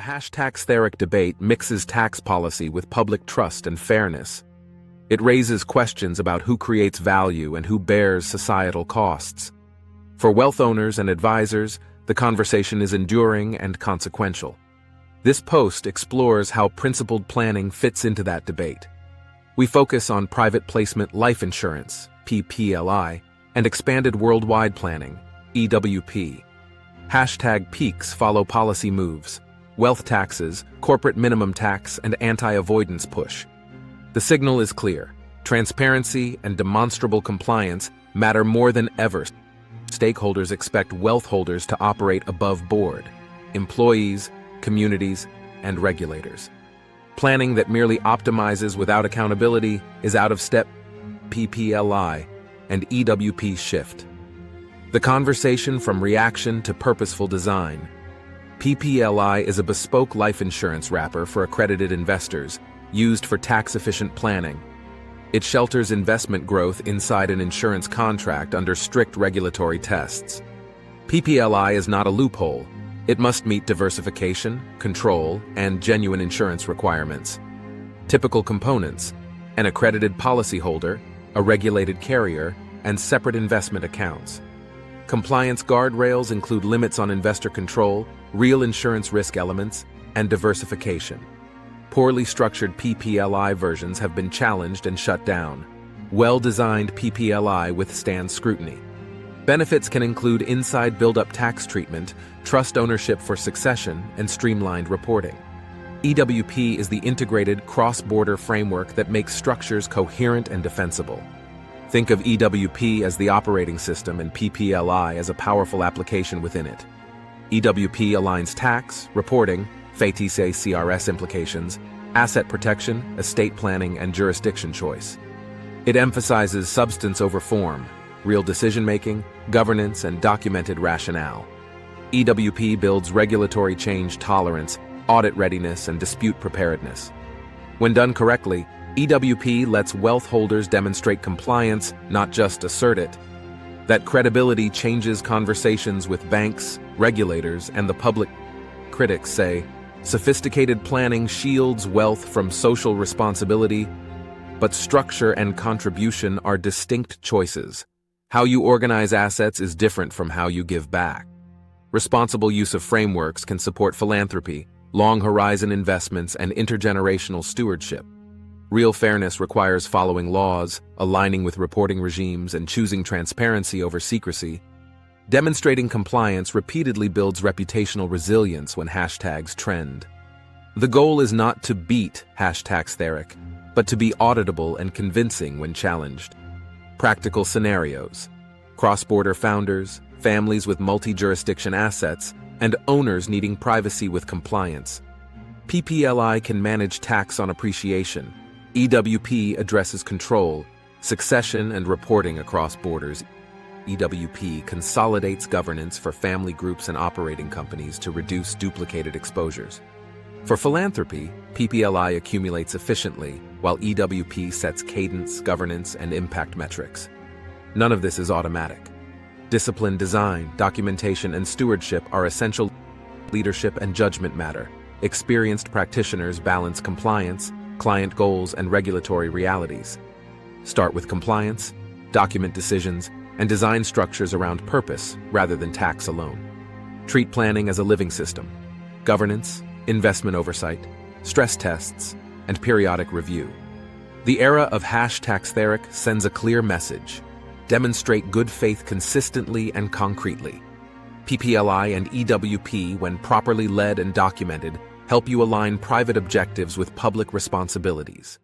#Theric debate mixes tax policy with public trust and fairness. It raises questions about who creates value and who bears societal costs. For wealth owners and advisors, the conversation is enduring and consequential. This post explores how principled planning fits into that debate. We focus on private placement life insurance, PPLI, and expanded worldwide planning, EWP. #Peaks follow policy moves, wealth taxes, corporate minimum tax, and anti-avoidance push. The signal is clear. Transparency and demonstrable compliance matter more than ever. Stakeholders expect wealth holders to operate above board, employees, communities, and regulators. Planning that merely optimizes without accountability is out of step. PPLI and EWP shift. The conversation from reaction to purposeful design. PPLI is a bespoke life insurance wrapper for accredited investors, used for tax-efficient planning. It shelters investment growth inside an insurance contract under strict regulatory tests. PPLI is not a loophole. It must meet diversification, control, and genuine insurance requirements. Typical components: an accredited policyholder, a regulated carrier, and separate investment accounts. Compliance guardrails include limits on investor control, real insurance risk elements, and diversification. Poorly structured PPLI versions have been challenged and shut down. Well-designed PPLI withstands scrutiny. Benefits can include inside build-up tax treatment, trust ownership for succession, and streamlined reporting. EWP is the integrated cross-border framework that makes structures coherent and defensible. Think of EWP as the operating system and PPLI as a powerful application within it. EWP aligns tax, reporting, FATISE CRS implications, asset protection, estate planning, and jurisdiction choice. It emphasizes substance over form, real decision-making, governance, and documented rationale. EWP builds regulatory change tolerance, audit readiness, and dispute preparedness. When done correctly, EWP lets wealth holders demonstrate compliance, not just assert it. That credibility changes conversations with banks, regulators, and the public. Critics say, sophisticated planning shields wealth from social responsibility, but structure and contribution are distinct choices. How you organize assets is different from how you give back. Responsible use of frameworks can support philanthropy, long-horizon investments, and intergenerational stewardship. Real fairness requires following laws, aligning with reporting regimes, and choosing transparency over secrecy. Demonstrating compliance repeatedly builds reputational resilience when hashtags trend. The goal is not to beat #Theric, but to be auditable and convincing when challenged. Practical scenarios: cross-border founders, families with multi-jurisdiction assets, and owners needing privacy with compliance. PPLI can manage tax on appreciation. EWP addresses control, succession, and reporting across borders. EWP consolidates governance for family groups and operating companies to reduce duplicated exposures. For philanthropy, PPLI accumulates efficiently, while EWP sets cadence, governance, and impact metrics. None of this is automatic. Disciplined design, documentation, and stewardship are essential. Leadership and judgment matter. Experienced practitioners balance compliance, client goals, and regulatory realities. Start with compliance, document decisions, and design structures around purpose rather than tax alone. Treat planning as a living system. Governance, investment oversight, stress tests, and periodic review. The era of #Theric sends a clear message. Demonstrate good faith consistently and concretely. PPLI and EWP, when properly led and documented, help you align private objectives with public responsibilities.